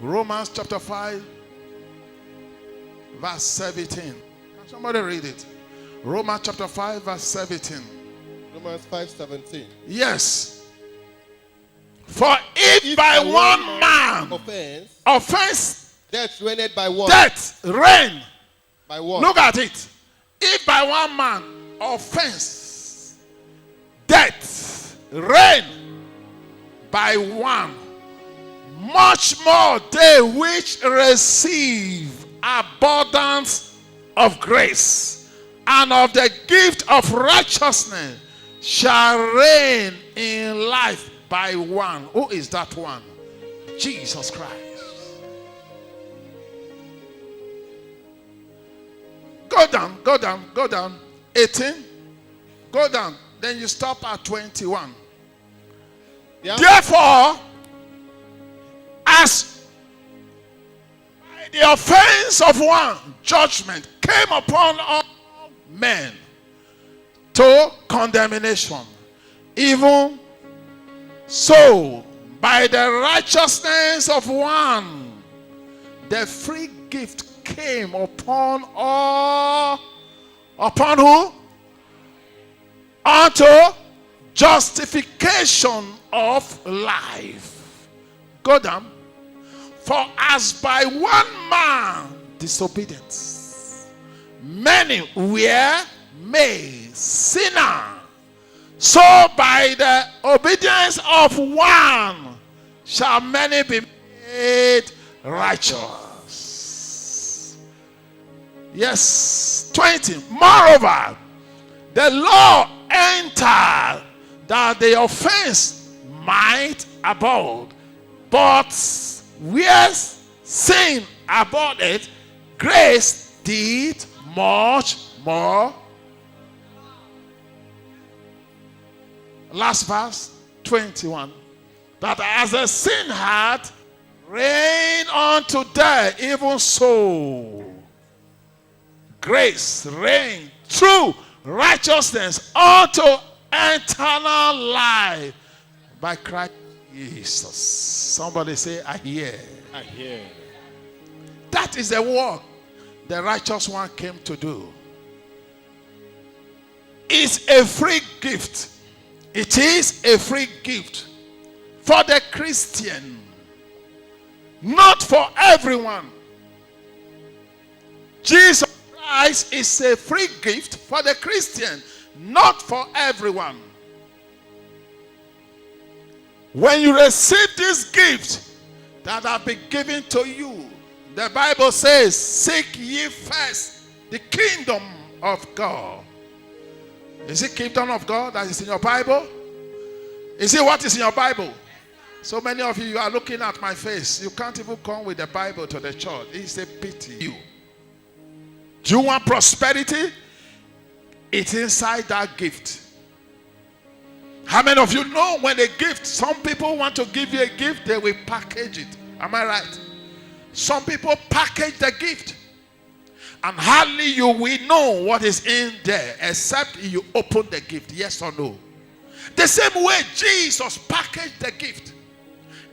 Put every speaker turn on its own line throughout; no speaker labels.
Romans chapter 5, verse 17. Can somebody read it? Romans chapter 5, verse 17.
Romans 5:17.
Yes. For if by one man offense,
death reigned by one.
Death reign.
By one.
Look at it. If by one man offense, death reign by one, much more they which receive abundance of grace and of the gift of righteousness shall reign in life by one. Who is that one? Jesus Christ. Go down, go down, go down. 18. Go down. Then you stop at 21.
Yeah.
Therefore, as by the offense of one, judgment came upon all men to condemnation, even so by the righteousness of one, the free gift came upon all. Upon who? Unto justification of life. Go down. For as by one man disobedience many were made sinner, so by the obedience of one shall many be made righteous. Yes. 20. Moreover, the law entered that the offense might abound, but where sin abounded, grace did much more. Last verse 21. That as the sin had reigned unto death, even so grace reigned through righteousness unto eternal life by Christ Jesus. Somebody say, I hear.
I hear.
That is the work the righteous one came to do. It's a free gift. It is a free gift for the Christian, not for everyone. Jesus Christ is a free gift for the Christian, not for everyone. When you receive this gift that have been given to you, the Bible says, seek ye first the kingdom of God. Is it kingdom of God that is in your Bible? Is it what is in your Bible? So many of you are looking at my face. You can't even come with the Bible to the church. It's a pity. Do you want prosperity? It's inside that gift. How many of you know when a gift, some people want to give you a gift, they will package it. Am I right? Some people package the gift. And hardly you will know what is in there except you open the gift. Yes or no? The same way Jesus packaged the gift.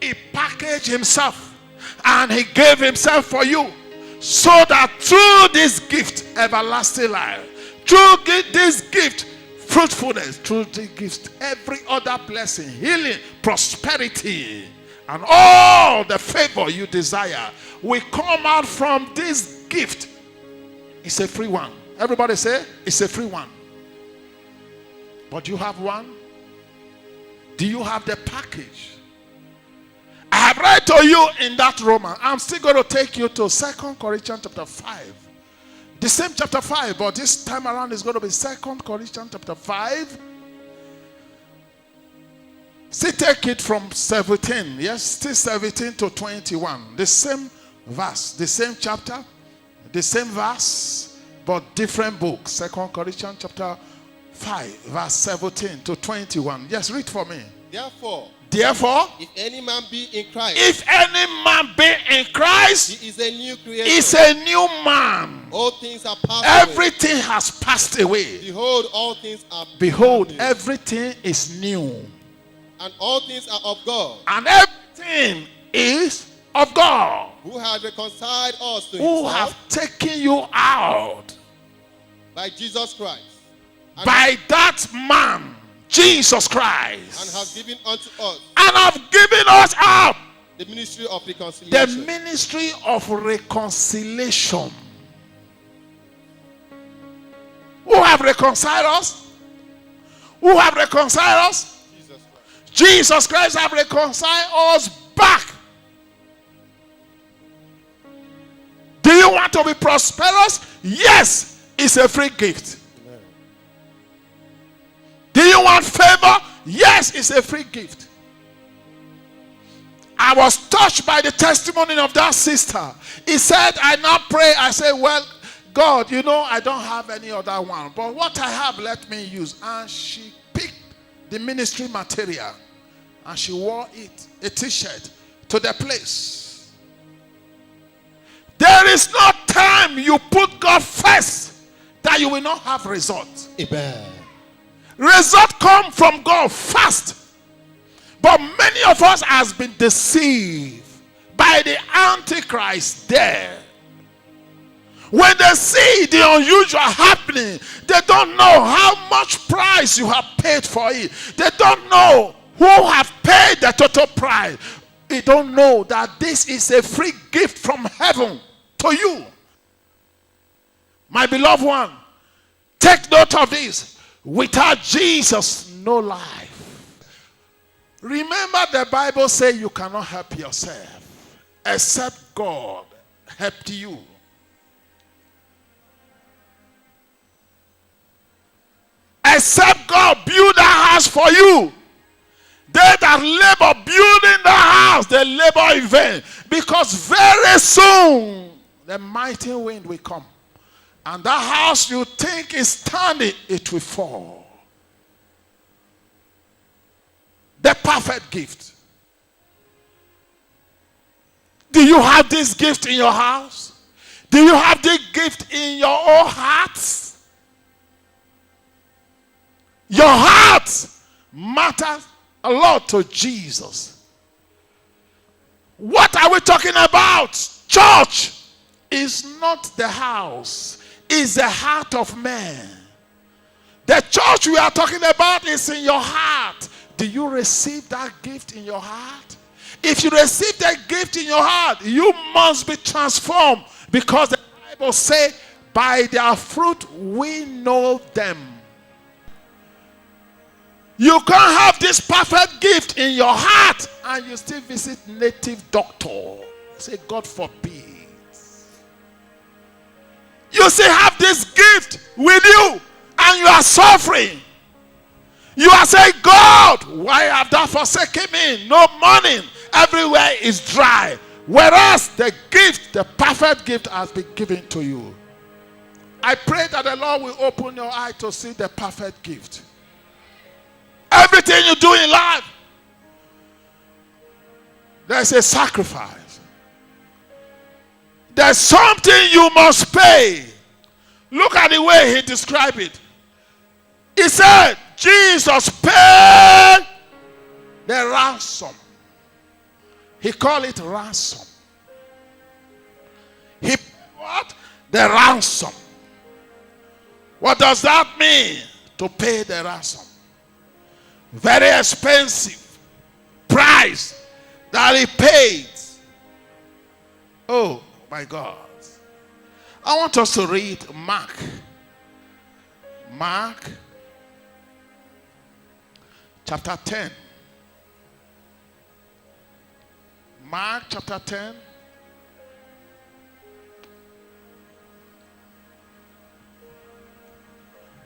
He packaged himself and he gave himself for you, so that through this gift, everlasting life, through this gift, fruitfulness, through this gift, every other blessing, healing, prosperity, and all the favor you desire will come out from this gift. It's a free one. Everybody say, it's a free one. But you have one? Do you have the package? I have read to you in that Roman. I'm still going to take you to 2 Corinthians chapter 5. The same chapter 5, but this time around is going to be 2 Corinthians chapter 5. Still take it from 17. Yes, still 17 to 21. The same verse, the same chapter, the same verse, but different book. 2 Corinthians chapter 5, verse 17 to 21. Yes, read for me. Therefore,
if any man be in Christ,
he
is a new creation.
Is a new man.
All things are passed
Everything has passed away.
Behold, all things are
Behold,
new.
everything is new.
And all things are of God.
And everything is of God,
who had reconciled us to
who
himself
have taken you out
by Jesus Christ, and
by that man, Jesus Christ,
has given unto us
and have given us up
the ministry of
the
reconciliation.
ministry of reconciliation. Who have reconciled us? Who have reconciled us?
Jesus Christ.
Jesus Christ have reconciled us back. Do you want to be prosperous? Yes, it's a free gift.
Amen.
Do you want favor? Yes, it's a free gift. I was touched by the testimony of that sister. He said, I now pray. I said, well, God, you know, I don't have any other one. But what I have, let me use. And she picked the ministry material. And she wore it, a t-shirt, to the place. There is no time you put God first that you will not have results.
Amen.
Results come from God first. But many of us has been deceived by the Antichrist there. When they see the unusual happening, they don't know how much price you have paid for it. They don't know who have paid the total price. They don't know that this is a free gift from heaven to you. My beloved one, take note of this. Without Jesus, no life. Remember, the Bible says you cannot help yourself except God helped you. Except God build a house for you. They that labor building the house, they labor in vain. Because very soon, the mighty wind will come. And that house you think is standing, it will fall. The perfect gift. Do you have this gift in your house? Do you have this gift in your own heart? Your heart matters a lot to Jesus. What are we talking about? Church is not the house, it's the heart of man. The church we are talking about is in your heart. Do you receive that gift in your heart? If you receive that gift in your heart, you must be transformed, because the Bible says, by their fruit we know them. You can't have this perfect gift in your heart and you still visit native doctor. Say, God forbid. You still have this gift with you and you are suffering. You are saying, God, why have thou forsaken me? No money. Everywhere is dry. Whereas the gift, the perfect gift, has been given to you. I pray that the Lord will open your eye to see the perfect gift. Everything you do in life, there's a sacrifice. There's something you must pay. Look at the way he described it. He said, Jesus paid the ransom. He called it ransom. He paid what? The ransom. What does that mean? To pay the ransom. Very expensive price that he paid. Oh my God. I want us to read Mark chapter 10. Mark chapter 10.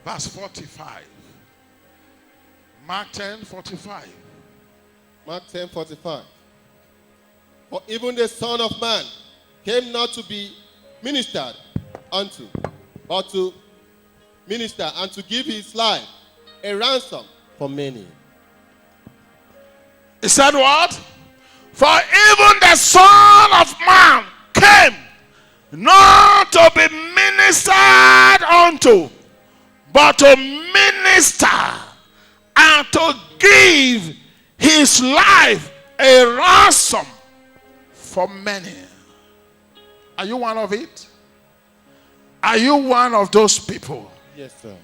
Verse 45. Mark 10:45.
Mark 10:45. For even the Son of Man came not to be ministered unto, but to minister and to give his life a ransom for many.
He said what? For even the Son of Man came not to be ministered unto, but to minister and to give his life a ransom for many. Are you one of it? Are you one of those people?
Yes, sir.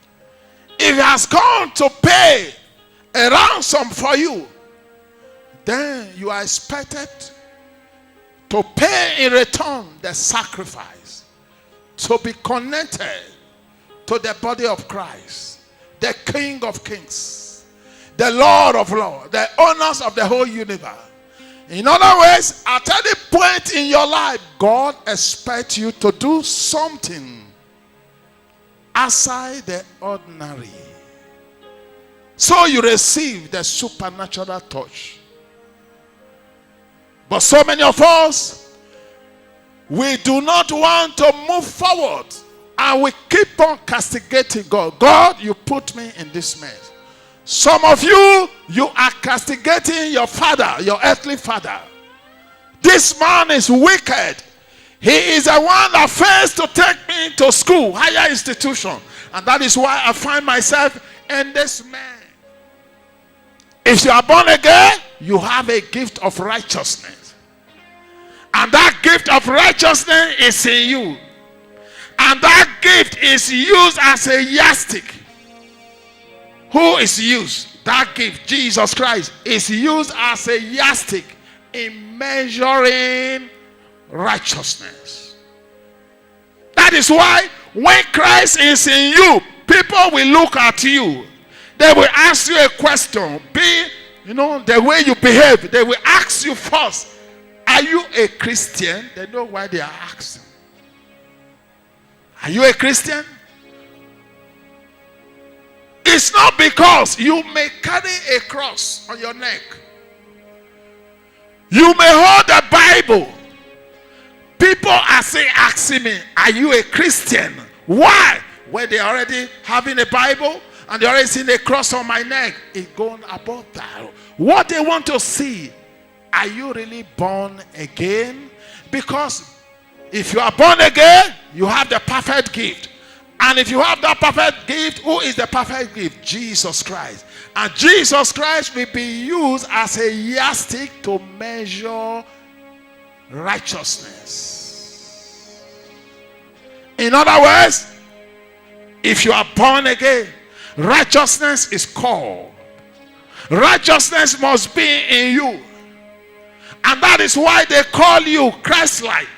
If he has come to pay a ransom for you, then you are expected to pay in return the sacrifice, to be connected to the body of Christ, the King of Kings, the Lord of Lords, the owners of the whole universe. In other words, at any point in your life, God expects you to do something outside the ordinary, so you receive the supernatural touch. But so many of us, we do not want to move forward, and we keep on castigating God. God, you put me in this mess. Some of you, you are castigating your father, your earthly father. This man is wicked. He is the one that fails to take me to school, higher institution. And that is why I find myself in this man. If you are born again, you have a gift of righteousness. And that gift of righteousness is in you. And that gift is used as a yardstick. Who is used? That gift, Jesus Christ, is used as a yardstick in measuring righteousness. That is why when Christ is in you, people will look at you. They will ask you a question. The way you behave, they will ask you first, are you a Christian? They know why they are asking. Are you a Christian? It's not because you may carry a cross on your neck. You may hold the Bible. People are saying, asking me, are you a Christian? Why? When they already having a Bible and they already seeing a cross on my neck, it's going above that. What they want to see, are you really born again? Because if you are born again, you have the perfect gift. And if you have that perfect gift, who is the perfect gift? Jesus Christ. And Jesus Christ will be used as a yardstick to measure righteousness. In other words, if you are born again, righteousness is called. Righteousness must be in you. And that is why they call you Christ-like.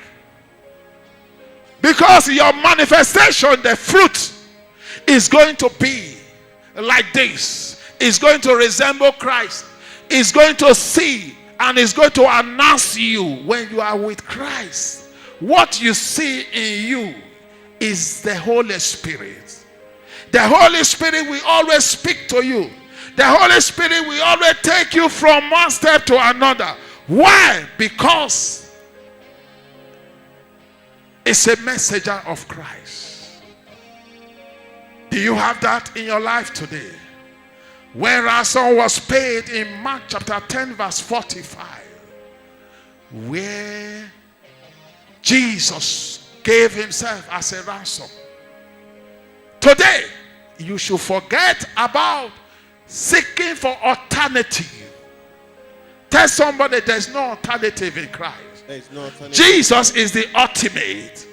Because your manifestation, the fruit, is going to be like this. It's going to resemble Christ. It's going to see and it's going to announce you when you are with Christ. What you see in you is the Holy Spirit. The Holy Spirit will always speak to you. The Holy Spirit will always take you from one step to another. Why? Because it's a messenger of Christ. Do you have that in your life today? When ransom was paid in Mark chapter 10 verse 45, where Jesus gave himself as a ransom. Today, you should forget about seeking for alternative. Tell somebody there's no alternative in Christ. Jesus is the ultimate.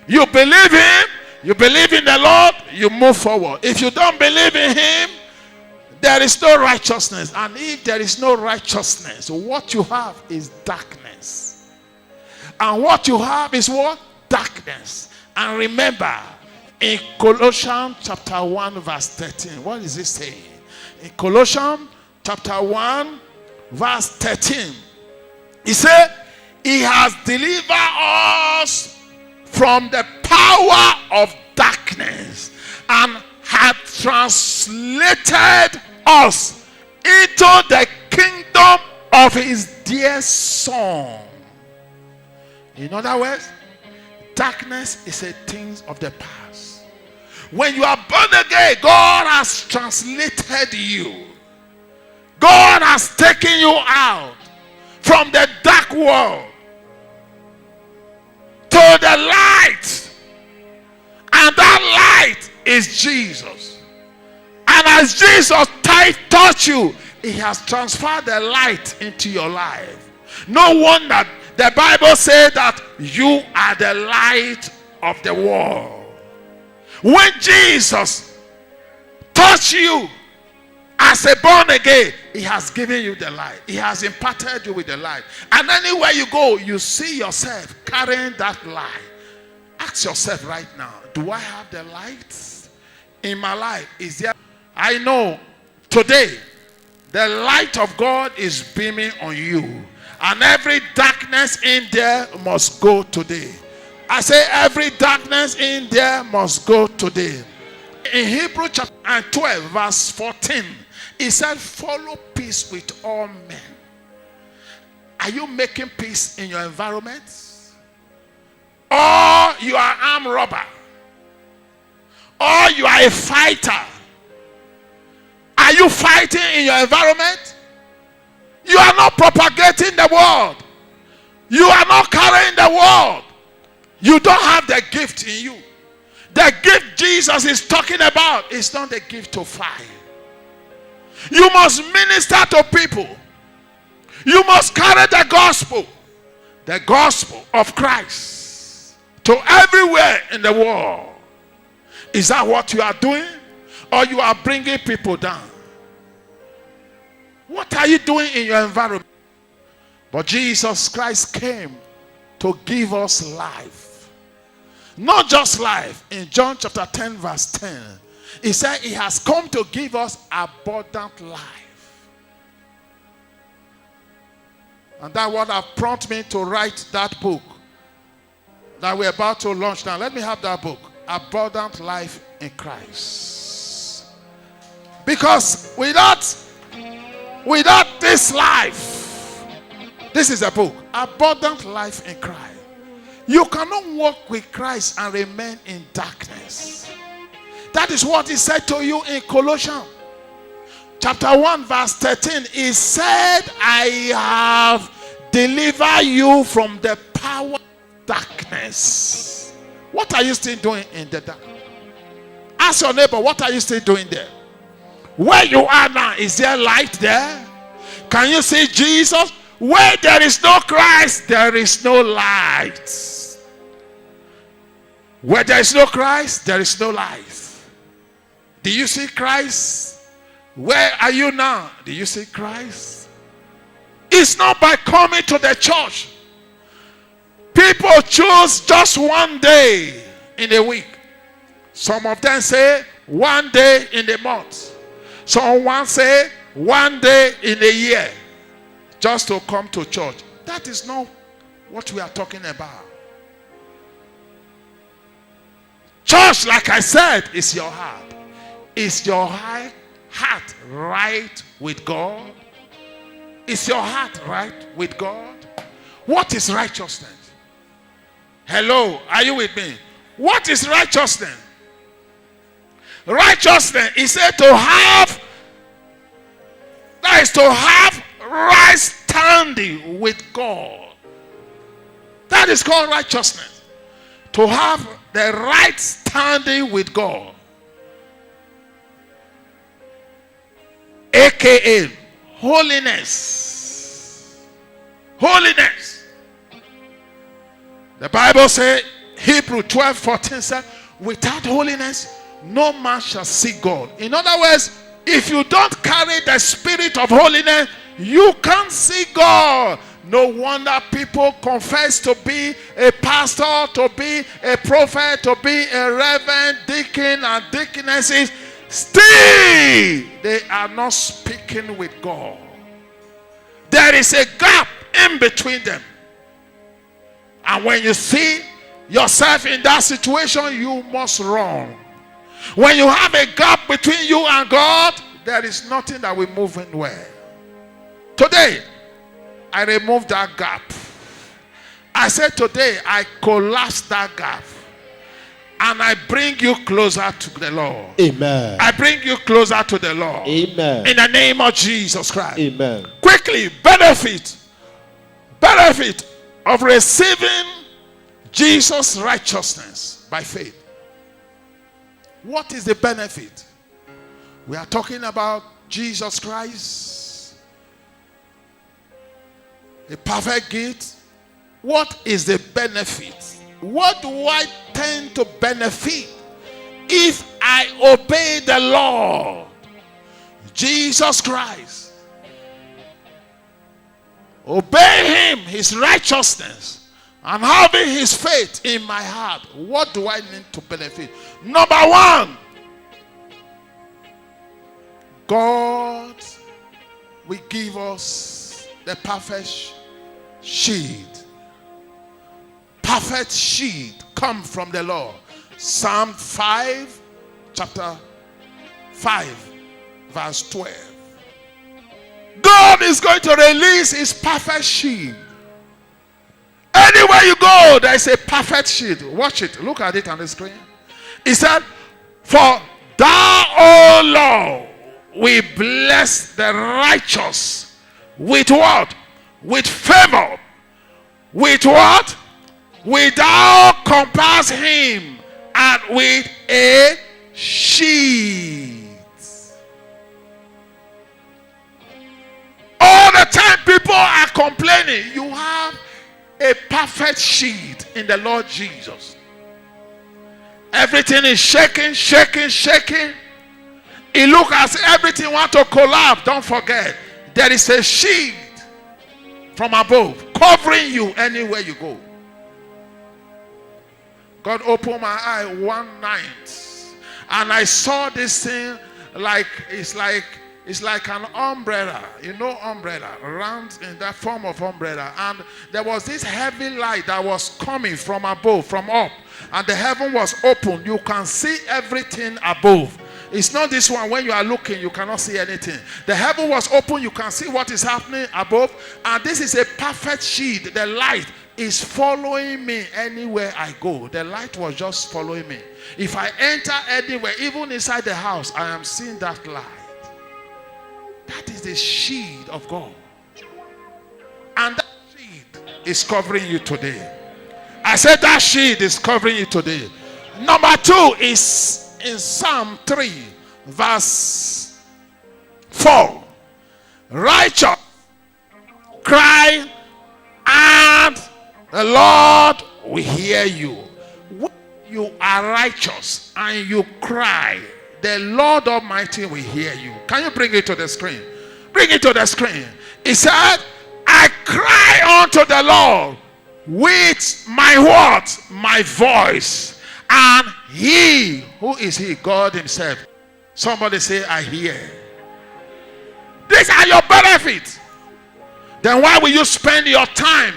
You believe him, you believe in the Lord, you move forward. If you don't believe in him, there is no righteousness. And if there is no righteousness, what you have is darkness. And what you have is what? Darkness. And remember, in Colossians chapter 1 verse 13, what is it saying? In Colossians chapter 1 verse 13, he said, he has delivered us from the power of darkness and had translated us into the kingdom of his dear Son. In other words, darkness is a thing of the past. When you are born again, God has translated you. God has taken you out from the dark world to the light. And that light is Jesus. And as Jesus touched you, he has transferred the light into your life. No wonder The Bible says that you are the light of the world. When Jesus touched you as a born again, he has given you the light. He has imparted you with the light. And anywhere you go, you see yourself carrying that light. Ask yourself right now, do I have the light in my life? Is there? I know today the light of God is beaming on you. And every darkness in there must go today. I say every darkness in there must go today. In Hebrews chapter 12 verse 14, it said, follow peace with all men. Are you making peace in your environment? Or you are an armed robber? Or you are a fighter? Are you fighting in your environment? You are not propagating the word. You are not carrying the word. You don't have the gift in you. The gift Jesus is talking about is not the gift to fight. You must minister to people. You must carry the gospel of Christ, to everywhere in the world. Is that what you are doing? Or you are bringing people down? What are you doing in your environment? But Jesus Christ came to give us life. Not just life. In John chapter 10 verse 10, he said he has come to give us abundant life. And that's what has prompted me to write that book that we're about to launch now. Let me have that book, Abundant Life in Christ. Because without this life, this is a book, Abundant Life in Christ. You cannot walk with Christ and remain in darkness. That is what he said to you in Colossians chapter 1 verse 13. He said, I have delivered you from the power of darkness. What are you still doing in the dark? Ask your neighbor, what are you still doing there? Where you are now, is there light there? Can you see Jesus? Where there is no Christ, there is no light. Where there is no Christ, there is no life. Do you see Christ? Where are you now? Do you see Christ? It's not by coming to the church. People choose just one day in a week. Some of them say one day in a month. Someone say one day in a year just to come to church. That is not what we are talking about. Church, like I said, is your heart. Is your heart right with God? Is your heart right with God? What is righteousness? Hello, are you with me? What is righteousness? Righteousness is said to have, that is to have right standing with God. That is called righteousness. To have the right standing with God. A.K.A holiness. Holiness. The Bible says, Hebrews 12:14 said, without holiness, no man shall see God. In other words, if you don't carry the spirit of holiness, you can't see God. No wonder people confess to be a pastor, to be a prophet, to be a reverend, deacon, and deaconesses. Still, they are not speaking with God. There is a gap in between them. And when you see yourself in that situation, you must run. When you have a gap between you and God, there is nothing that will move in well. Today, I remove that gap. I said today, I collapse that gap. And I bring you closer to the Lord.
Amen.
I bring you closer to the Lord.
Amen.
In the name of Jesus Christ.
Amen.
Quickly, benefit of receiving Jesus' righteousness by faith. What is the benefit? We are talking about Jesus Christ, a perfect gift, What is the benefit? What do I tend to benefit if I obey the Lord Jesus Christ? Obey him, his righteousness, and having his faith in my heart. What do I need to benefit? Number one, God will give us the perfect shield. Perfect shield come from the Lord. Psalm 5, chapter 5, verse 12. God is going to release his perfect shield. Anywhere you go, there is a perfect shield. Watch it. Look at it on the screen. He said, for thou, O Lord, we bless the righteous with what? With favor. With what? Without compass him, and with a shield. All the time people are complaining. You have a perfect shield in the Lord Jesus. Everything is shaking, shaking, shaking. It looks as if everything wants to collapse. Don't forget, there is a shield from above covering you anywhere you go. God opened my eye one night, and I saw this thing it's like an umbrella, umbrella, round in that form of umbrella. And there was this heavy light that was coming from above, from up, and the heaven was open. You can see everything above. It's not this one, when you are looking, you cannot see anything. The heaven was open, you can see what is happening above, and this is a perfect shield. The light is following me anywhere I go. The light was just following me. If I enter anywhere, even inside the house, I am seeing that light. That is the shield of God. And that shield is covering you today. I said that shield is covering you today. Number 2 is in Psalm 3, verse 4. Righteous cry, and the Lord will hear you. When you are righteous and you cry, the Lord Almighty will hear you. Can you bring it to the screen? Bring it to the screen. He said, I cry unto the Lord with my what? My voice. And he, who is he? God himself. Somebody say, I hear. These are your benefits. Then why will you spend your time?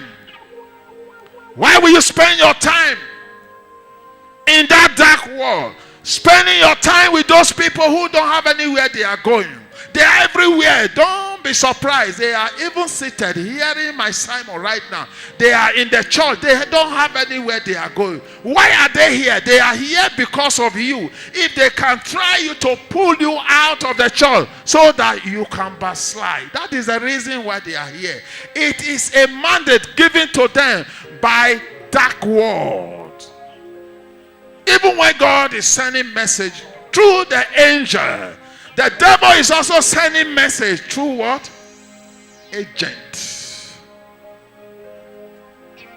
Why will you spend your time in that dark world? Spending your time with those people who don't have anywhere they are going. They are everywhere. Don't be surprised. They are even seated hearing my sermon right now. They are in the church. They don't have anywhere they are going. Why are they here? They are here because of you. If they can try you to pull you out of the church so that you can backslide. That is the reason why they are here. It is a mandate given to them by dark world. Even when God is sending message through the angel, the devil is also sending message through what? Agent.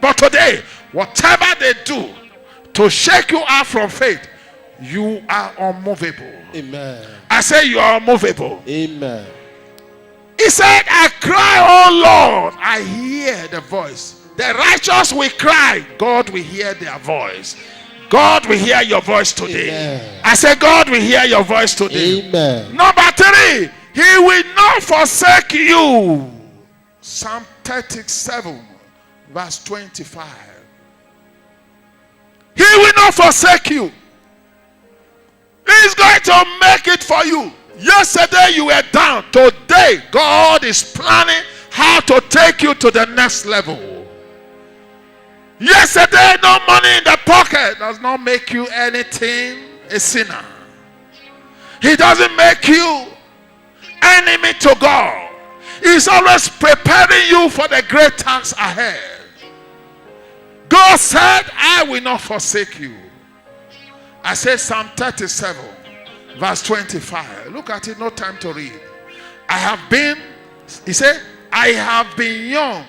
But today, whatever they do to shake you out from faith, you are unmovable.
Amen.
I say you are unmovable.
Amen.
He said, I cry, oh Lord, I hear the voice. The righteous will cry, God will hear their voice. God will hear your voice today.
Amen.
I say God will hear your voice today.
Amen.
Number 3, he will not forsake you. Psalm 37, verse 25. He will not forsake you. He's going to make it for you. Yesterday you were down. Today God is planning how to take you to the next level. Yesterday, no money in the pocket does not make you anything a sinner. He doesn't make you enemy to God. He's always preparing you for the great task ahead. God said, I will not forsake you. I say Psalm 37, verse 25. Look at it, no time to read. He said, I have been young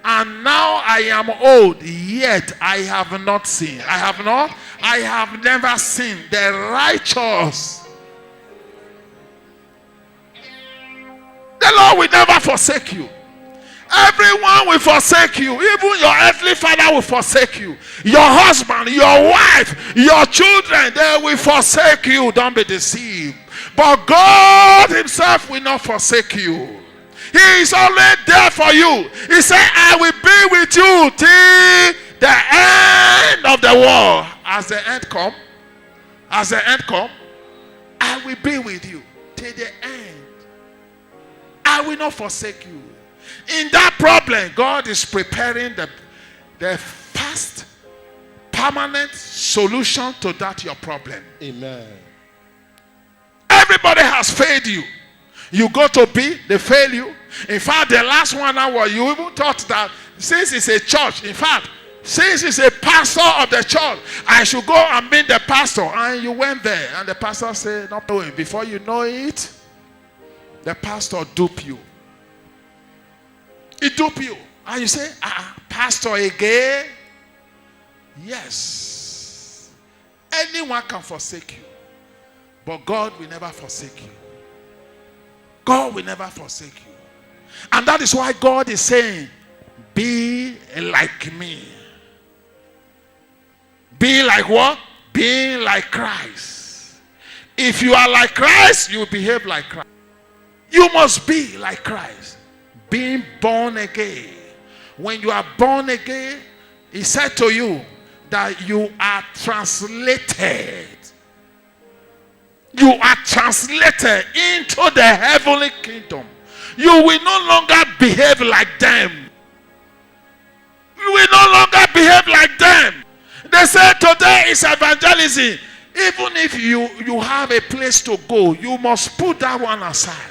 And now I am old, yet I have not seen. I have never seen the righteous. The Lord will never forsake you. Everyone will forsake you. Even your earthly father will forsake you. Your husband, your wife, your children, they will forsake you. Don't be deceived. But God himself will not forsake you. He is always there for you. He said, I will be with you till the end of the world. As the end come, I will be with you till the end. I will not forsake you. In that problem, God is preparing the fast, permanent solution to that your problem.
Amen.
Everybody has failed you. You go to B, they fail you. In fact, the last one hour, you even thought that since it's a church, in fact, since it's a pastor of the church, I should go and meet the pastor. And you went there, and the pastor said, not knowing. Before you know it, the pastor dupe you. He dupe you. And you say, pastor again? Yes. Anyone can forsake you. But God will never forsake you. God will never forsake you. And that is why God is saying, be like me. Be like what? Be like Christ. If you are like Christ, you will behave like Christ. You must be like Christ. Being born again. When you are born again, he said to you that you are translated. You are translated into the heavenly kingdom. You will no longer behave like them. You will no longer behave like them. They say today is evangelism. Even if you have a place to go, you must put that one aside.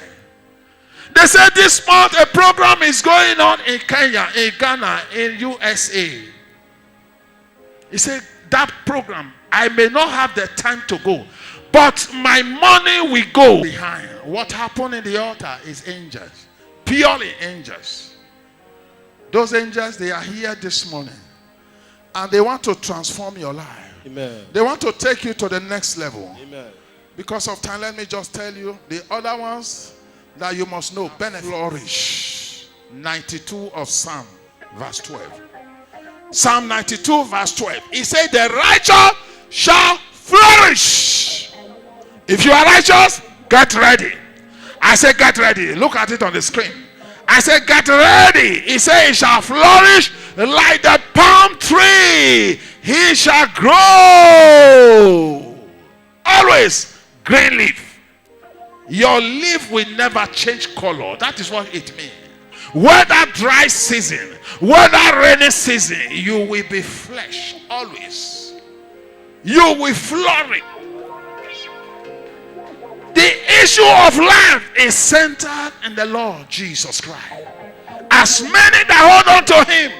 They said this month a program is going on in Kenya, in Ghana, in USA. He said that program, I may not have the time to go, but my money will go behind. What happened in the altar is angels, purely angels. Those angels, they are here this morning, and they want to transform your life.
Amen.
They want to take you to the next level.
Amen.
Because of time, let me just tell you the other ones that you must know. Benefit, flourish. 92 of Psalm, verse 12. Psalm 92, verse 12. He said, the righteous shall flourish. If you are righteous, get ready. I say, get ready. Look at it on the screen. I say, get ready. He said, he shall flourish like the palm tree. He shall grow. Always green leaf. Your leaf will never change color. That is what it means. Whether dry season, whether rainy season, you will be flesh always. You will flourish. The issue of life is centered in the Lord Jesus Christ. As many that hold on to him,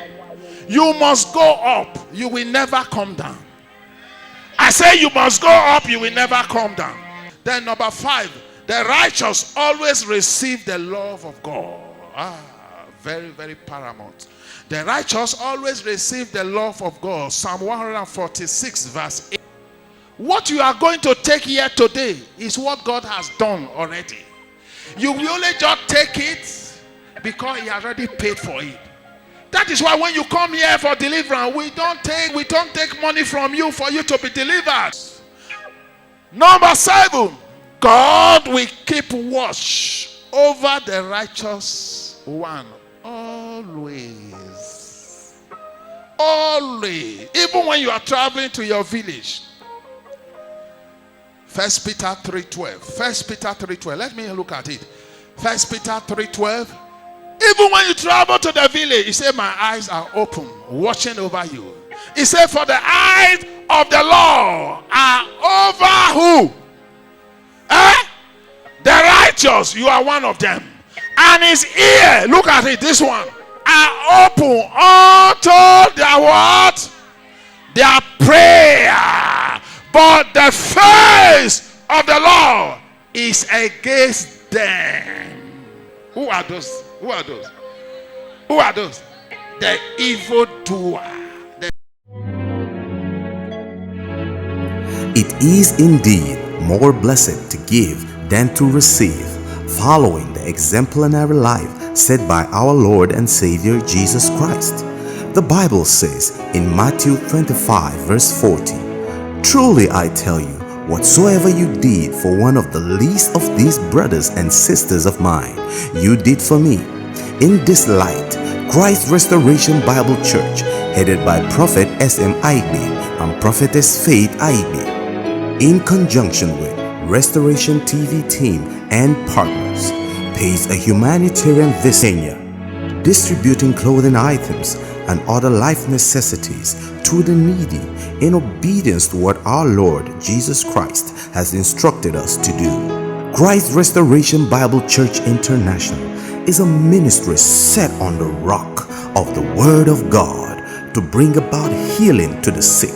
you must go up. You will never come down. I say you must go up. You will never come down. Then number 5. The righteous always receive the love of God. Very, very paramount. The righteous always receive the love of God. Psalm 146 verse 8. What you are going to take here today is what God has done already. You will only just take it because he already paid for it. That is why when you come here for deliverance, we don't take money from you for you to be delivered. Number 7. God will keep watch over the righteous one always. Always. Even when you are traveling to your village. 1 Peter 3:12. 1 Peter 3:12. Let me look at it. 1 Peter 3:12. Even when you travel to the village, he said, my eyes are open, watching over you. He said, for the eyes of the Lord are over who? The righteous, you are one of them. And his ear, look at it, this one, are open unto their what? Their prayer. But the face of the Lord is against them. Who are those? Who are those? Who are those? the evildoer.
It is indeed more blessed to give than to receive, following the exemplary life set by our Lord and Savior Jesus Christ. The Bible says in Matthew 25 verse 40, "Truly I tell you, whatsoever you did for one of the least of these brothers and sisters of mine, you did for me." In this light, Christ Restoration Bible Church, headed by Prophet S.M Aigbe and Prophetess Faith Aigbe, in conjunction with Restoration TV team and partners, pays a humanitarian visit, distributing clothing items and other life necessities to the needy in obedience to what our Lord Jesus Christ has instructed us to do. Christ Restoration Bible Church International is a ministry set on the rock of the Word of God to bring about healing to the sick,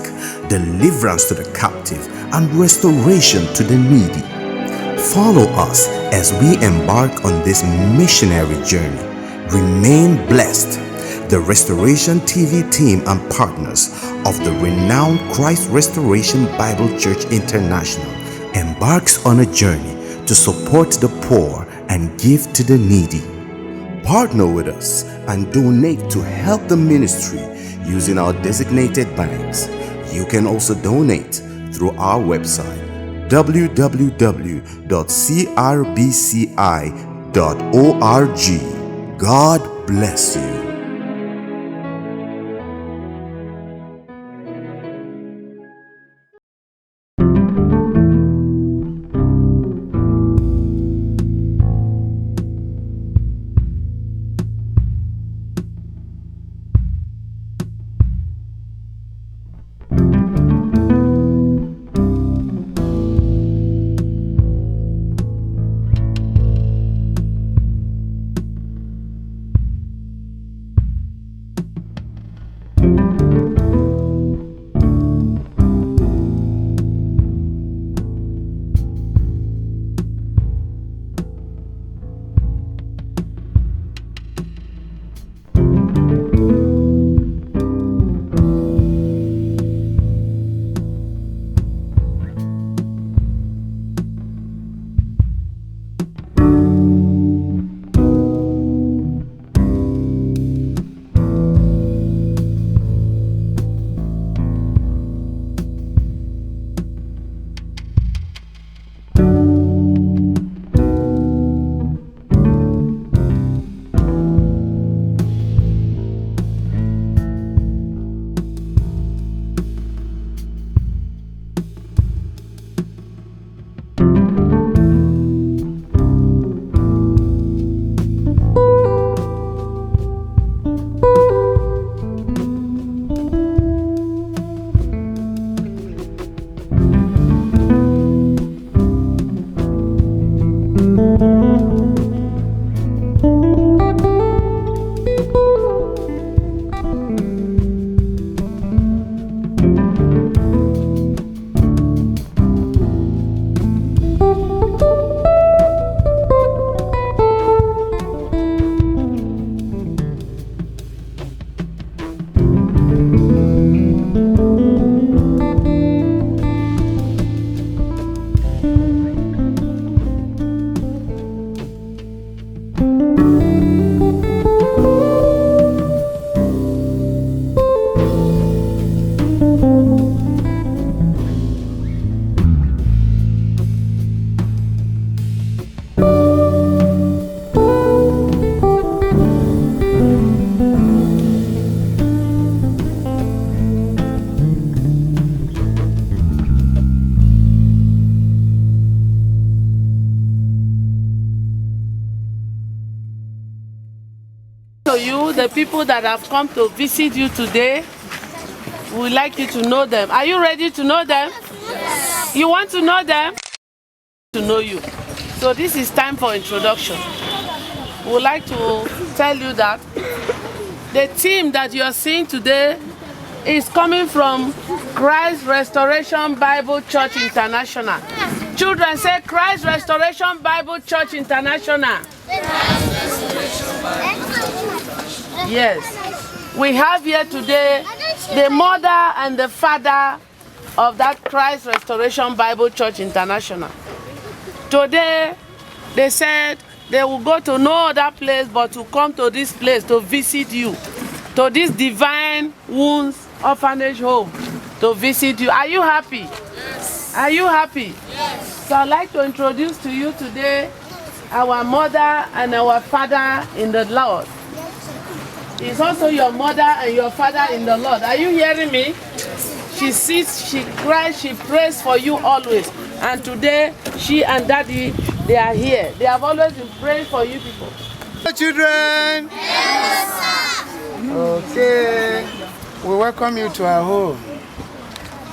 deliverance to the captive, and restoration to the needy. Follow us as we embark on this missionary journey. Remain blessed. The Restoration TV team and partners of the renowned Christ Restoration Bible Church International embarks on a journey to support the poor and give to the needy. Partner with us and donate to help the ministry using our designated banks. You can also donate through our website www.CRBCI.org. God bless you.
To you, the people that have come to visit you today, we would like you to know them. Are you ready to know them? Yes. You want to know them? To know you. So this is time for introduction. We would like to tell you that the team that you are seeing today is coming from Christ Restoration Bible Church International. Children, say Christ Restoration Bible Church International. Yes. We have here today the mother and the father of that Christ Restoration Bible Church International. Today, they said they will go to no other place but to come to this place to visit you, to this Divine Wounds Orphanage Home, to visit you. Are you happy? Yes. Are you happy? Yes. So I'd like to introduce to you today our mother and our father in the Lord. He's also your mother and your father in the Lord. Are you hearing me? She sits, she cries, she prays for you always. And today, she and daddy, they are here. They have always been praying for you people.
Children? Yes, sir. Okay. We welcome you to our home.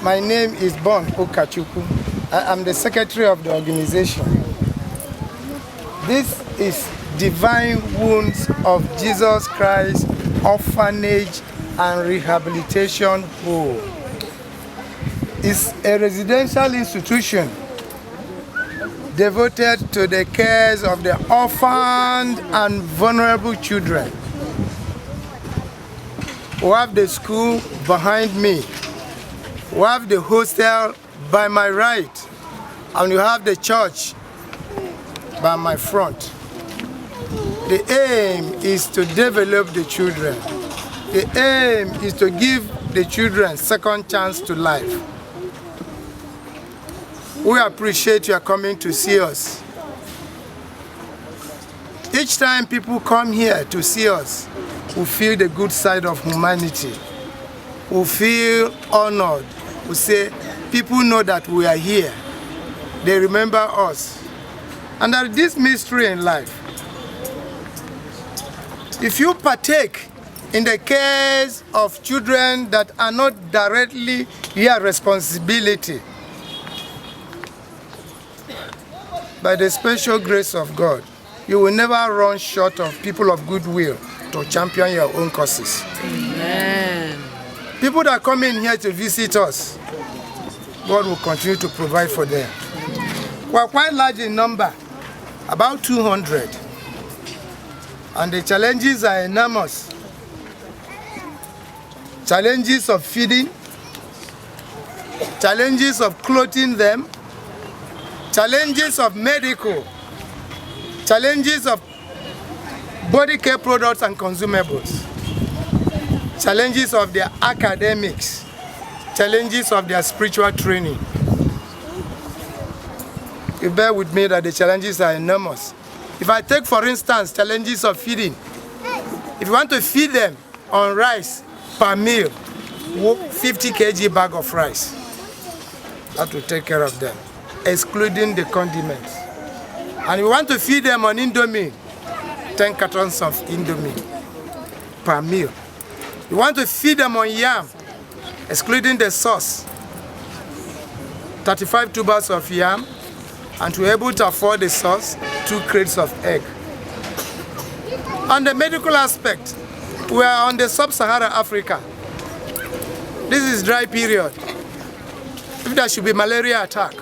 My name is Bon Okachukwu. I am the secretary of the organization. This is Divine Wounds of Jesus Christ Orphanage and Rehabilitation Home. It's a residential institution devoted to the cares of the orphaned and vulnerable children. We have the school behind me. We have the hostel by my right. And you have the church by my front. The aim is to develop the children. The aim is to give the children second chance to life. We appreciate your coming to see us. Each time people come here to see us, we feel the good side of humanity. We feel honored. We say, people know that we are here. They remember us. And there is this mystery in life. If you partake in the cares of children that are not directly your responsibility, by the special grace of God, you will never run short of people of goodwill to champion your own causes. Amen. People that come in here to visit us, God will continue to provide for them. We are quite large in number, about 200. And the challenges are enormous. Challenges of feeding, challenges of clothing them, challenges of medical, challenges of body care products and consumables, challenges of their academics, challenges of their spiritual training. You bear with me that the challenges are enormous. If I take, for instance, challenges of feeding, if you want to feed them on rice per meal, 50 kg bag of rice, have to take care of them, excluding the condiments. And you want to feed them on Indomie, 10 cartons of Indomie per meal. You want to feed them on yam, excluding the sauce, 35 tubers of yam, and to be able to afford the sauce, 2 crates of egg. On the medical aspect, we are on the sub-Saharan Africa. This is dry period. If there should be malaria attack,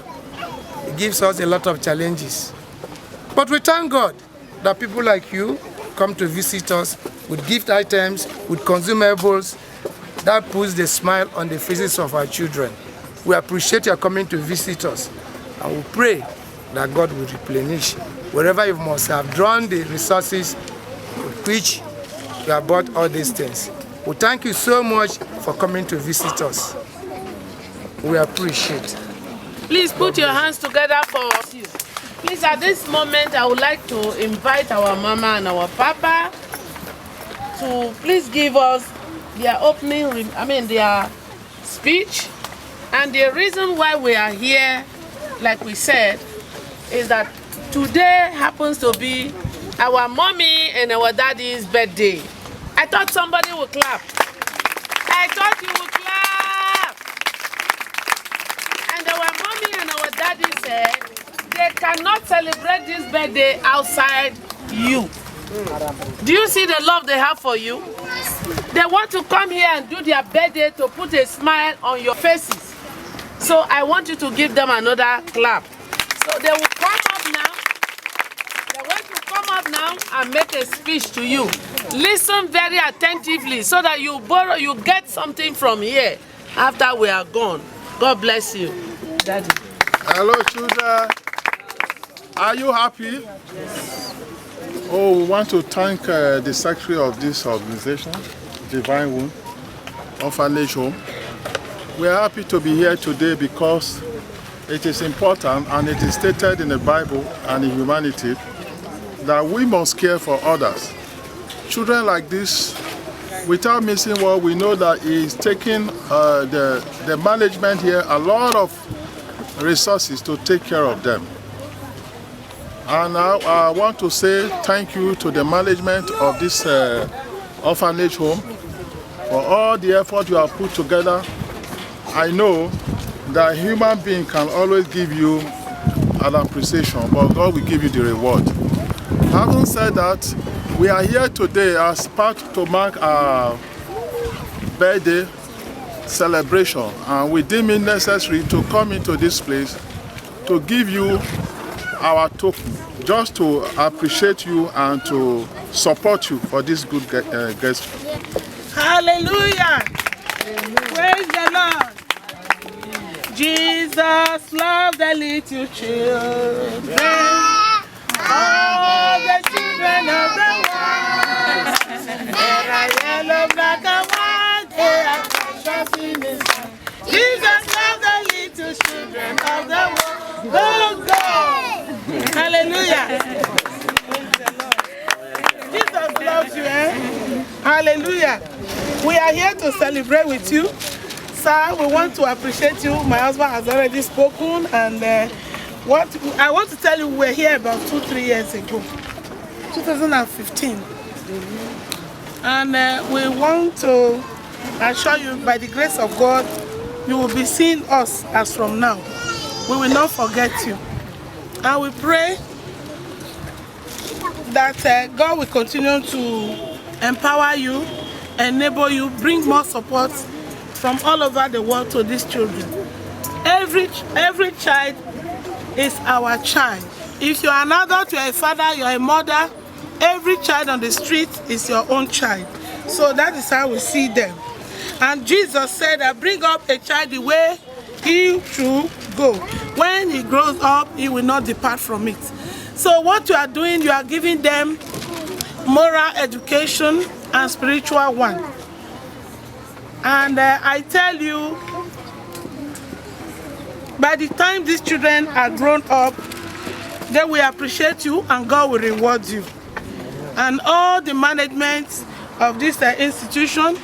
it gives us a lot of challenges. But we thank God that people like you come to visit us with gift items, with consumables, that puts the smile on the faces of our children. We appreciate your coming to visit us, and we pray that God will replenish wherever you must have drawn the resources with which you have bought all these things. We thank you so much for coming to visit us. We appreciate.
Please put your hands together for you. Please, at this moment, I would like to invite our mama and our papa to please give us their opening, their speech. And the reason why we are here, like we said, is that today happens to be our mommy and our daddy's birthday. I thought somebody would clap. I thought you would clap. And our mommy and our daddy said they cannot celebrate this birthday outside you. Do you see the love they have for you? They want to come here and do their birthday to put a smile on your faces. So I want you to give them another clap. So they will come up now. They're going to come up now. come and make a speech to you. Listen very attentively so that you get something from here after we are gone. God bless you. Daddy.
Hello, children. Are you happy? Yes. Oh, we want to thank the secretary of this organization, Divine Womb Orphanage Home. We are happy to be here today because it is important and it is stated in the Bible and in humanity that we must care for others. Children like this, without missing word, we know that it's taking the management here a lot of resources to take care of them. And I want to say thank you to the management of this orphanage home for all the effort you have put together. I know that a human being can always give you an appreciation, but God will give you the reward. Having said that, we are here today as part to mark our birthday celebration, and we deem it necessary to come into this place to give you our token, just to appreciate you and to support you for this good gesture.
Hallelujah! Praise the Lord! Jesus loved the little children, all the children of the world. There are yellow, black, and white, they are precious in His sight. Jesus loved the little children of the world. Oh God! Hallelujah! Praise the Lord. Jesus loves you, eh? Hallelujah! We are here to celebrate with you. Sir, we want to appreciate you. My husband has already spoken, and what I want to tell you, we were here about 2-3 years ago, 2015. And we want to assure you, by the grace of God, you will be seeing us as from now. We will not forget you. And we pray that God will continue to empower you, enable you, bring more support from all over the world to these children. Every child is our child. If you're an adult, you're a father, you're a mother, every child on the street is your own child. So that is how we see them. And Jesus said that bring up a child the way he should go. When he grows up, he will not depart from it. So what you are doing, you are giving them moral education and spiritual one. And I tell you, by the time these children are grown up, they will appreciate you and God will reward you. And all the management of this institution,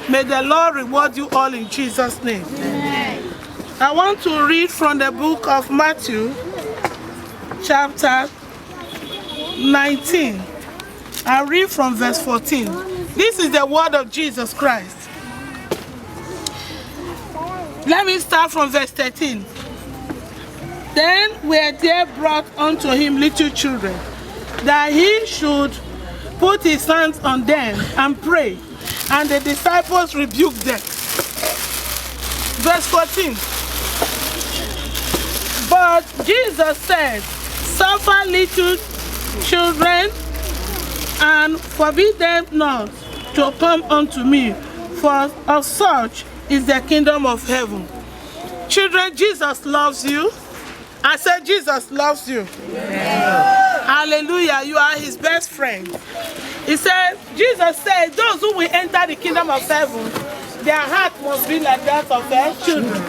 may the Lord reward you all in Jesus' name. Amen. I want to read from the book of Matthew, chapter 19. I read from verse 14. This is the word of Jesus Christ. Let me start from verse 13. Then were there brought unto him little children, that he should put his hands on them and pray. And the disciples rebuked them. Verse 14. But Jesus said, suffer little children, and forbid them not to come unto me, for of such is the kingdom of heaven. Children, Jesus loves you. I said Jesus loves you. Yeah. Hallelujah. You are his best friend. He said, Jesus said, those who will enter the kingdom of heaven, their heart must be like that of their children.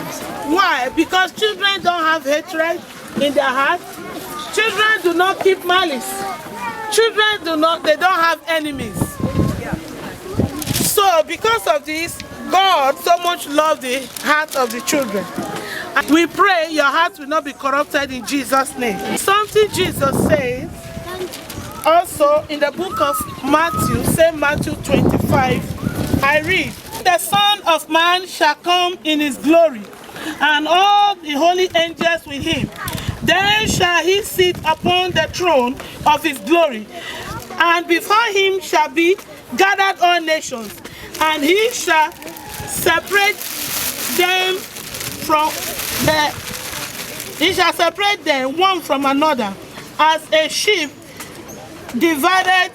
Why? Because children don't have hatred in their heart. Children do not keep malice. Children they don't have enemies. So because of this, God so much loved the heart of the children. And we pray your heart will not be corrupted in Jesus' name. Something Jesus says also in the book of Matthew, say Matthew 25, I read, the Son of Man shall come in his glory, and all the holy angels with him. Then shall he sit upon the throne of his glory, and before him shall be gathered all nations, and he shall separate them one from another, as a sheep divided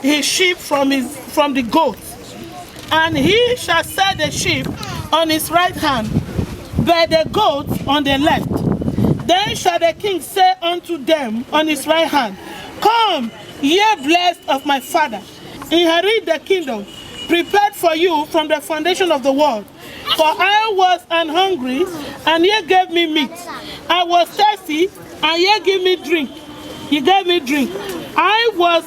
his sheep from the goats, and he shall set the sheep on his right hand, but the goats on the left. Then shall the king say unto them on his right hand, Come, ye blessed of my father, inherit the kingdom prepared for you from the foundation of the world. For I was an hungry, and ye gave me meat. I was thirsty, and ye gave me drink. Ye gave me drink. I was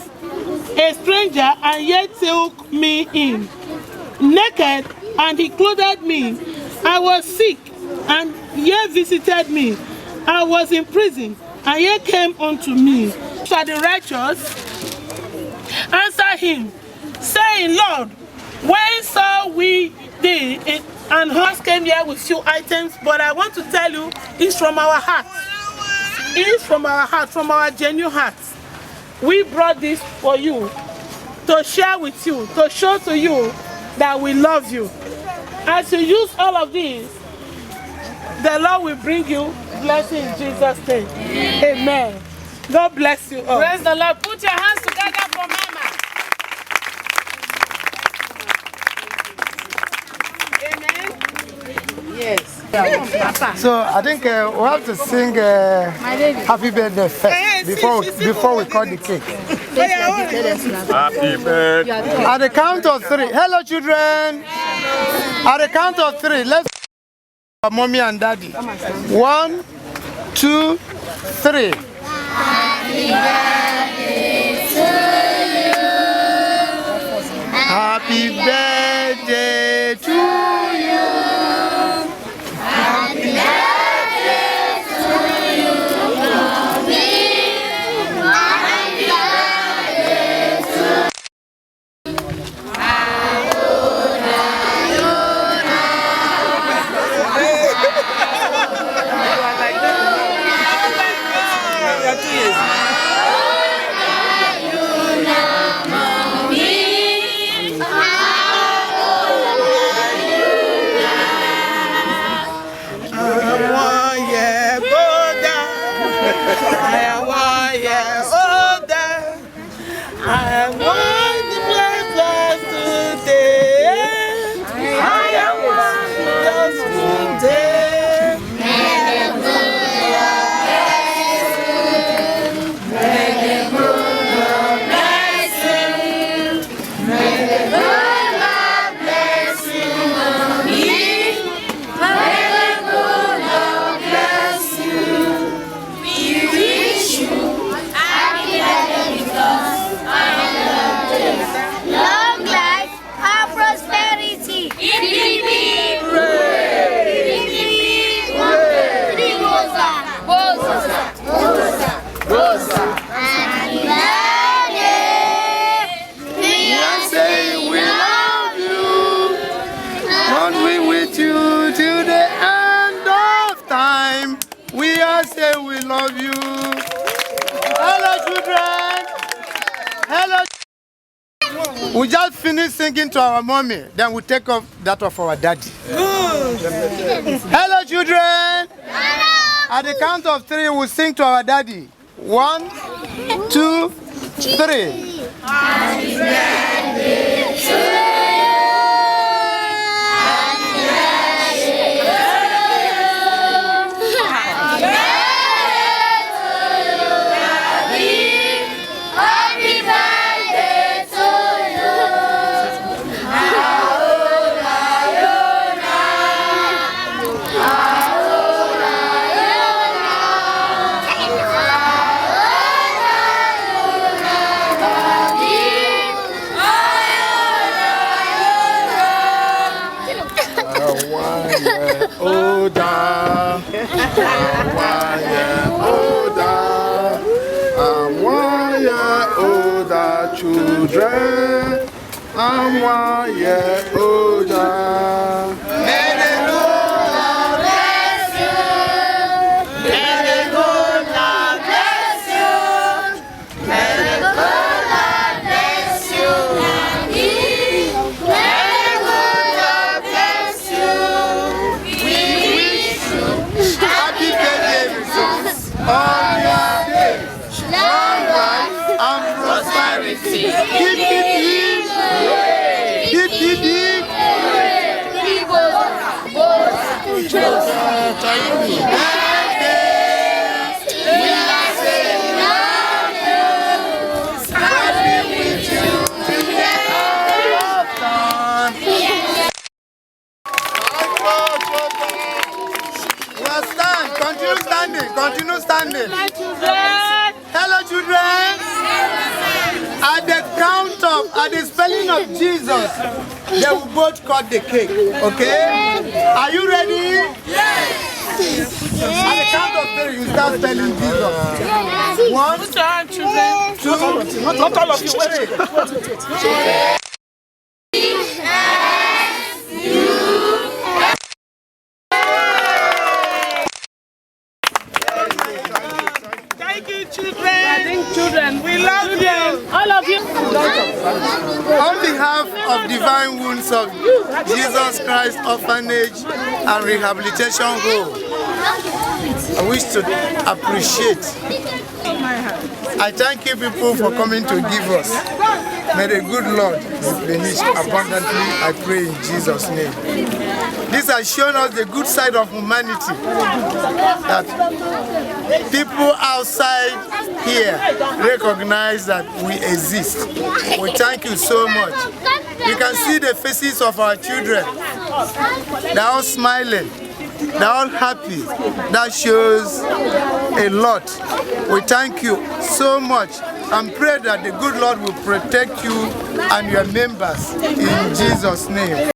a stranger, and ye took me in. Naked, and he clothed me. I was sick, and ye visited me. I was in prison, and ye came unto me. Shall the righteous answer him, saying, Lord, when saw we thee? And horse came here with few items, but I want to tell you, it's from our heart. It's from our heart, from our genuine hearts. We brought this for you, to share with you, to show to you that we love you. As you use all of these, the Lord will bring you blessing in Jesus' name. Amen. God bless you all.
Praise the Lord. Put your hands together for Mama. Amen. Yes.
So I think we have to sing Happy Birthday first before we cut the cake.
Happy birthday.
At the count of 3. Hello, children. At the count of 3, let's mommy and daddy. 1, 2, 3.
Happy birthday to you.
Happy birthday to you.
Happy birthday to you. Happy birthday to you.
We just finished singing to our mommy, then we take off that of our daddy. Hello, children. Hello. At the count of 3, we'll sing to our daddy. 1, 2, 3.
Happy birthday to you.
Children, I'm 1 year older.
May the Lord bless you. May the good Lord bless you. May the good Lord bless you. May the good Lord bless you. We wish you happy birthday, Jesus. On your day, long life and prosperity.
Well, stand. Continue standing. Continue standing. Hello, children. At the count of, at the spelling of Jesus, they will both cut the cake. Okay? Are you ready? Yes. At the count of three, you start spelling Jesus. One, two, not all of you. Wait.
Thank you, children. We love you.
All of you.
On behalf of Divine Wounds of Jesus Christ Orphanage and Rehabilitation Home, I wish to appreciate. I thank you people for coming to give us. May the good Lord replenish abundantly, I pray in Jesus' name. This has shown us the good side of humanity, that people outside here recognize that we exist. We thank you so much. You can see the faces of our children. They're all smiling. They're all happy. That shows a lot. We thank you so much and pray that the good Lord will protect you and your members in Jesus' name.